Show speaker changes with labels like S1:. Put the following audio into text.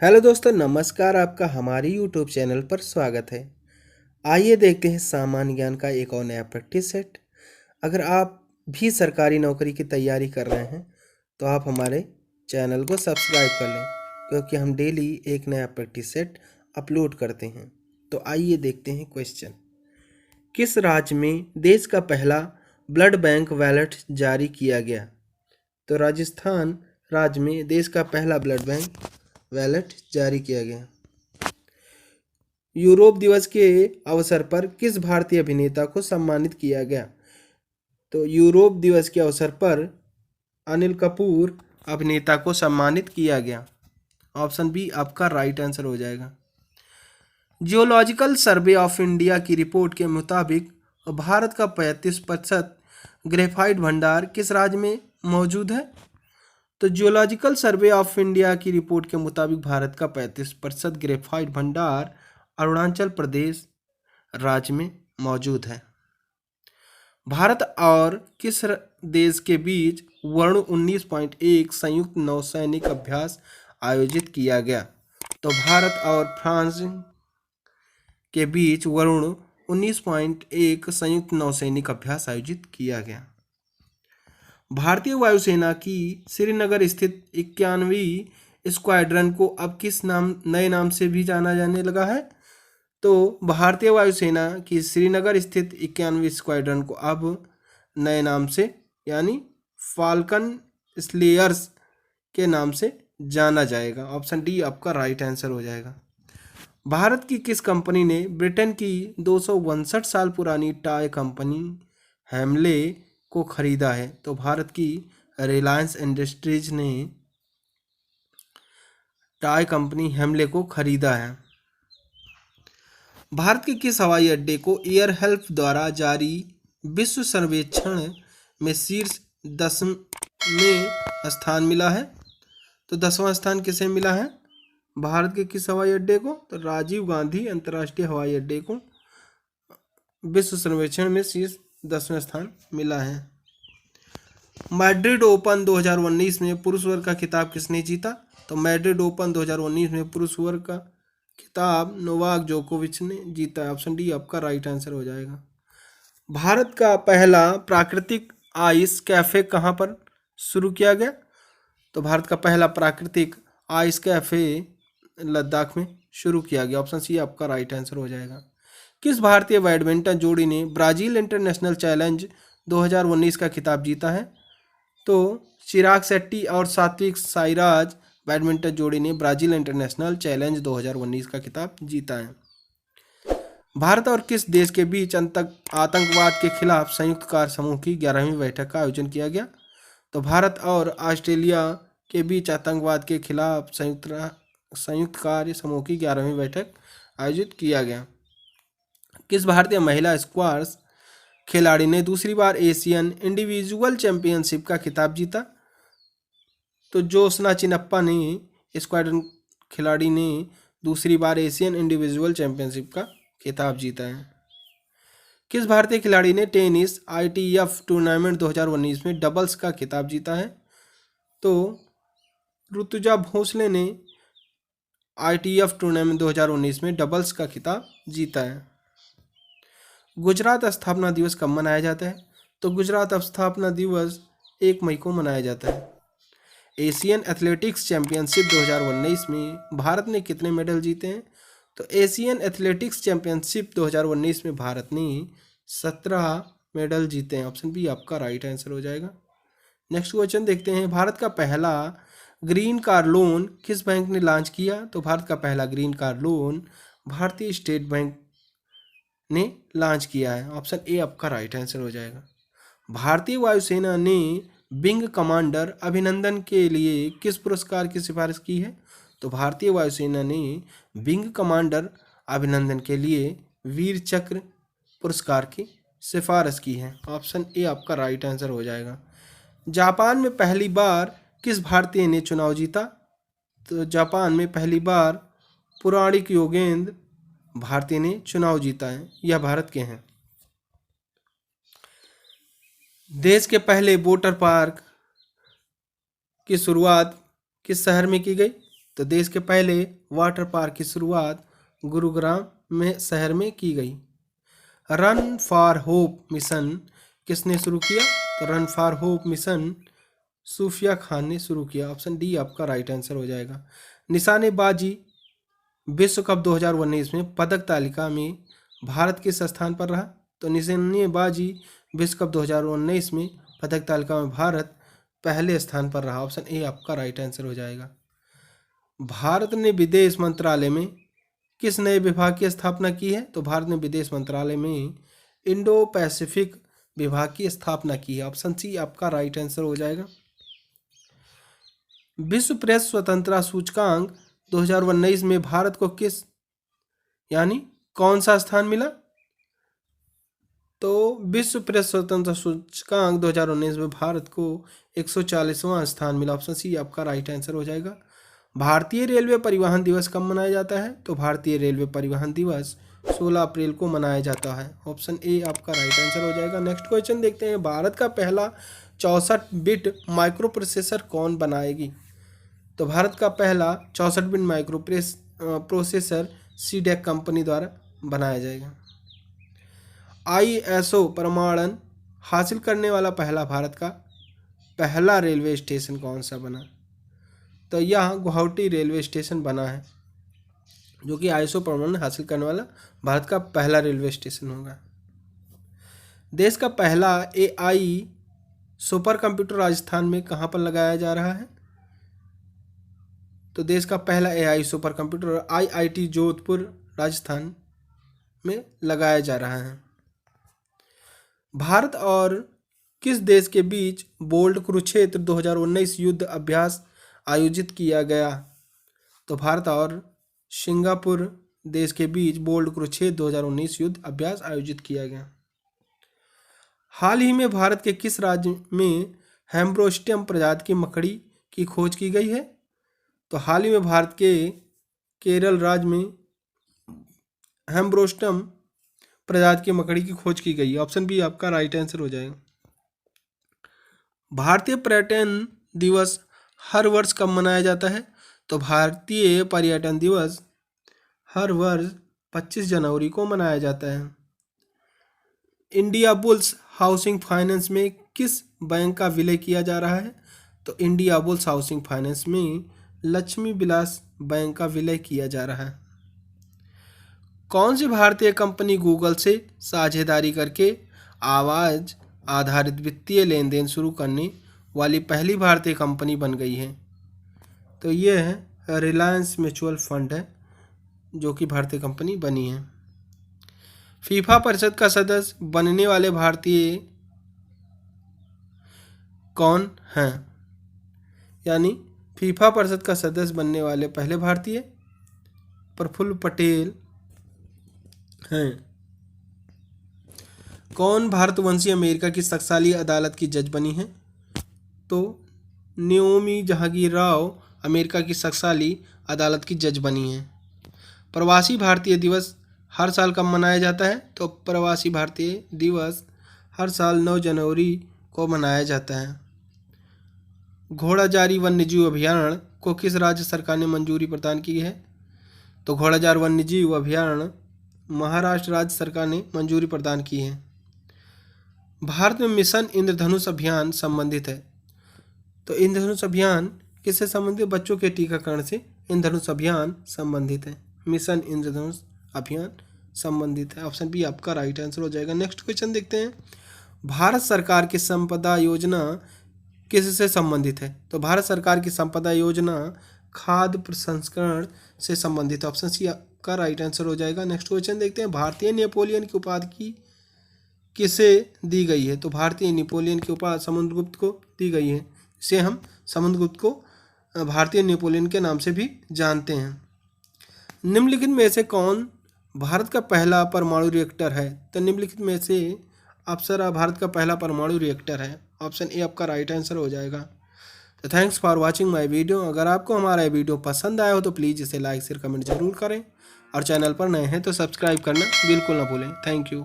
S1: Hello दोस्तों, नमस्कार। आपका हमारे यूट्यूब चैनल पर स्वागत है। आइए देखते हैं सामान्य ज्ञान का एक और नया प्रैक्टिस सेट। अगर आप भी सरकारी नौकरी की तैयारी कर रहे हैं तो आप हमारे चैनल को सब्सक्राइब कर लें, क्योंकि हम डेली एक नया प्रैक्टिस सेट अपलोड करते हैं। तो आइए देखते हैं क्वेश्चन। किस राज्य में देश का पहला ब्लड बैंक वैलेट जारी किया गया? तो राजस्थान राज्य में देश का पहला ब्लड बैंक वैलेट जारी किया गया। यूरोप दिवस के अवसर पर किस भारतीय अभिनेता को सम्मानित किया गया? तो यूरोप दिवस के अवसर पर अनिल कपूर अभिनेता को सम्मानित किया गया। ऑप्शन बी आपका राइट आंसर हो जाएगा। जियोलॉजिकल सर्वे ऑफ इंडिया की रिपोर्ट के मुताबिक भारत का 35% ग्रेफाइट भंडार किस राज्य में मौजूद है? तो जियोलॉजिकल सर्वे ऑफ इंडिया की रिपोर्ट के मुताबिक भारत का 35% ग्रेफाइट भंडार अरुणाचल प्रदेश राज्य में मौजूद है। भारत और किस देश के बीच वरुण 19.1 संयुक्त नौसैनिक अभ्यास आयोजित किया गया? तो भारत और फ्रांस के बीच वरुण 19.1 संयुक्त नौसैनिक अभ्यास आयोजित किया गया। भारतीय वायुसेना की श्रीनगर स्थित 91वीं स्क्वाड्रन को अब किस नए नाम से भी जाना जाने लगा है? तो भारतीय वायुसेना की श्रीनगर स्थित 91वीं स्क्वाड्रन को अब नए नाम से यानी फाल्कन स्लेयर्स के नाम से जाना जाएगा। ऑप्शन डी आपका राइट आंसर हो जाएगा। भारत की किस कंपनी ने ब्रिटेन की 262 साल पुरानी टाई कंपनी हेमले को खरीदा है? तो भारत की रिलायंस इंडस्ट्रीज ने टाई कंपनी हेमले को खरीदा है। भारत के किस हवाई अड्डे को एयर हेल्प द्वारा जारी विश्व सर्वेक्षण में शीर्ष 10 में स्थान मिला है? तो 10वां स्थान किसे मिला है? भारत के किस हवाई अड्डे को? तो राजीव गांधी अंतर्राष्ट्रीय हवाई अड्डे को विश्व सर्वेक्षण में शीर्ष 10वां स्थान मिला है। मैड्रिड ओपन 2019 में पुरुष वर्ग का खिताब किसने जीता? तो मैड्रिड ओपन 2019 में पुरुष वर्ग का खिताब नोवाक जोकोविच ने जीता है। ऑप्शन डी आपका राइट आंसर हो जाएगा। भारत का पहला प्राकृतिक आइस कैफे कहाँ पर शुरू किया गया? तो भारत का पहला प्राकृतिक आइस कैफे लद्दाख में शुरू किया गया। ऑप्शन सी आपका राइट आंसर हो जाएगा। किस भारतीय बैडमिंटन जोड़ी ने ब्राजील इंटरनेशनल चैलेंज 2019 का खिताब जीता है? तो चिराग शेट्टी और सात्विक साईराज बैडमिंटन जोड़ी ने ब्राजील इंटरनेशनल चैलेंज 2019 का खिताब जीता है। भारत और किस देश के बीच आतंकवाद के खिलाफ संयुक्त कार्य समूह की 11वीं बैठक का आयोजन किया गया? तो भारत और ऑस्ट्रेलिया के बीच आतंकवाद के खिलाफ संयुक्त कार्य समूह की 11वीं बैठक आयोजित किया गया। किस भारतीय महिला स्क्वाश खिलाड़ी ने दूसरी बार एशियन इंडिविजुअल चैंपियनशिप का खिताब जीता? तो जोशना चिनप्पा ने स्क्वाड्रन खिलाड़ी ने दूसरी बार एशियन इंडिविजुअल चैंपियनशिप का खिताब जीता है। किस भारतीय खिलाड़ी ने टेनिस ITF टूर्नामेंट 2019 में डबल्स का खिताब जीता है? तो ऋतुजा भोसले ने ITF टूर्नामेंट 2019 में डबल्स का खिताब जीता है। गुजरात स्थापना दिवस कब मनाया जाता है? तो गुजरात स्थापना दिवस 1 मई को मनाया जाता है। एशियन एथलेटिक्स चैंपियनशिप 2019 में भारत ने कितने मेडल जीते हैं? तो एशियन एथलेटिक्स चैंपियनशिप 2019 में भारत ने 17 मेडल जीते हैं। ऑप्शन बी आपका राइट आंसर हो जाएगा। नेक्स्ट क्वेश्चन देखते हैं। भारत का पहला ग्रीन कार लोन किस बैंक ने लॉन्च किया? तो भारत का पहला ग्रीन कार लोन भारतीय स्टेट बैंक ने लॉन्च किया है। ऑप्शन ए आपका राइट आंसर हो जाएगा। भारतीय वायुसेना ने विंग कमांडर अभिनंदन के लिए किस पुरस्कार की सिफारिश की है? तो भारतीय वायुसेना ने विंग कमांडर अभिनंदन के लिए वीर चक्र पुरस्कार की सिफारिश की है। ऑप्शन ए आपका राइट आंसर हो जाएगा। जापान में पहली बार किस भारतीय ने चुनाव जीता? तो जापान में पहली बार पुराणिक योगेंद्र भारतीय ने चुनाव जीता है। यह भारत के हैं। देश के पहले वाटर पार्क की शुरुआत किस शहर में की गई? तो देश के पहले वाटर पार्क की शुरुआत गुरुग्राम में शहर में की गई। रन फॉर होप मिशन किसने शुरू किया? तो रन फॉर होप मिशन सूफिया खान ने शुरू किया। ऑप्शन डी आपका राइट आंसर हो जाएगा। निशानेबाजी विश्व कप 2019 में पदक तालिका में भारत किस स्थान पर रहा? तो निशानेबाजी विश्व कप 2019 में पदक तालिका में भारत पहले स्थान पर रहा। ऑप्शन ए आपका राइट आंसर हो जाएगा। भारत ने विदेश मंत्रालय में किस नए विभाग की स्थापना की है? तो भारत ने विदेश मंत्रालय में इंडो पैसिफिक विभाग की स्थापना की है। ऑप्शन सी आपका राइट आंसर हो जाएगा। विश्व प्रेस स्वतंत्रता सूचकांक 2019 में भारत को किस यानी कौन सा स्थान मिला? तो विश्व प्रेस स्वतंत्रता सूचकांक 2019 में भारत को 140वां स्थान मिला। ऑप्शन सी आपका राइट आंसर हो जाएगा। भारतीय रेलवे परिवहन दिवस कब मनाया जाता है? तो भारतीय रेलवे परिवहन दिवस 16 अप्रैल को मनाया जाता है। ऑप्शन ए आपका राइट आंसर हो जाएगा। नेक्स्ट क्वेश्चन देखते हैं। भारत का पहला 64 बिट माइक्रो प्रोसेसर कौन बनाएगी? तो भारत का पहला 64 bit micro processor CDAC company द्वारा बनाया जाएगा। ISO प्रमाणन हासिल करने वाला पहला भारत का पहला रेलवे स्टेशन कौन सा बना? तो यह गुवाहाटी रेलवे स्टेशन बना है, जो कि ISO प्रमाणन हासिल करने वाला भारत का पहला रेलवे स्टेशन होगा। देश का पहला AI सुपर कंप्यूटर राजस्थान में कहाँ पर लगाया जा रहा है? तो देश का पहला AI super computer IIT Jodhpur Rajasthan में लगाया जा रहा है। भारत और किस देश के बीच बोल्ट कुरुक्षेत्र 2019 युद्ध अभ्यास आयोजित किया गया? तो भारत और सिंगापुर देश के बीच बोल्ट कुरुक्षेत्र 2019 युद्ध अभ्यास आयोजित किया गया। हाल ही में भारत के किस राज्य में हेम्ब्रोस्टियम प्रजाति की मकड़ी की खोज की गई है? तो हाल ही में भारत के केरल राज्य में हेम्ब्रोस्टियम प्रजाति की मकड़ी की खोज की गई है। ऑप्शन बी आपका राइट आंसर हो जाएगा। भारतीय पर्यटन दिवस हर वर्ष कब मनाया जाता है? तो भारतीय पर्यटन दिवस हर वर्ष 25 जनवरी को मनाया जाता है। इंडिया बुल्स हाउसिंग फाइनेंस में किस बैंक का विलय किया जा रहा है? तो इंडिया बुल्स हाउसिंग फाइनेंस में लक्ष्मी विलास बैंक का विलय किया जा रहा है। कौन सी भारतीय कंपनी गूगल से साझेदारी करके आवाज़ आधारित वित्तीय लेन देन शुरू करने वाली पहली भारतीय कंपनी बन गई है? तो ये है रिलायंस म्यूचुअल फंड है, जो कि भारतीय कंपनी बनी है। फीफा परिषद का सदस्य बनने वाले भारतीय कौन हैं? यानी फीफा परिषद का सदस्य बनने वाले पहले भारतीय प्रफुल्ल पटेल हैं। कौन भारतवंशी अमेरिका की टकसाली अदालत की जज बनी है? तो नयोमी जहांगीर राव अमेरिका की टकसाली अदालत की जज बनी है। प्रवासी भारतीय दिवस हर साल कब मनाया जाता है? तो प्रवासी भारतीय दिवस हर साल 9 जनवरी को मनाया जाता है। घोड़ाजारी वन्यजीव अभयारण्य को किस राज्य सरकार ने मंजूरी प्रदान की है? तो घोड़ाजार वन्यजीव अभयारण्य महाराष्ट्र राज्य सरकार ने मंजूरी प्रदान की है। भारत में मिशन इंद्रधनुष अभियान संबंधित है। तो इंद्रधनुष अभियान किससे संबंधित? बच्चों के टीकाकरण से इंद्रधनुष अभियान संबंधित है। मिशन इंद्रधनुष अभियान संबंधित है। ऑप्शन बी आपका राइट आंसर हो जाएगा। नेक्स्ट क्वेश्चन देखते हैं। भारत सरकार की संपदा योजना किससे संबंधित है? तो भारत सरकार की संपदा योजना खाद्य प्रसंस्करण से संबंधित है। ऑप्शन सी का राइट आंसर हो जाएगा। नेक्स्ट क्वेश्चन देखते हैं। भारतीय नेपोलियन की उपाधि किसे दी गई है? तो भारतीय नेपोलियन की उपाधि समुद्रगुप्त को दी गई है। इसे हम समुद्रगुप्त को भारतीय नेपोलियन के नाम से भी जानते हैं। निम्नलिखित में से कौन भारत का पहला परमाणु रिएक्टर है? तो निम्नलिखित में से अप्सरा भारत का पहला परमाणु रिएक्टर है। ऑप्शन ए आपका राइट आंसर हो जाएगा। तो thanks for watching my video. अगर आपको हमारा वीडियो पसंद आया हो तो प्लीज़ इसे लाइक शेयर कमेंट जरूर करें और चैनल पर नए हैं तो सब्सक्राइब करना बिल्कुल ना भूलें। Thank you.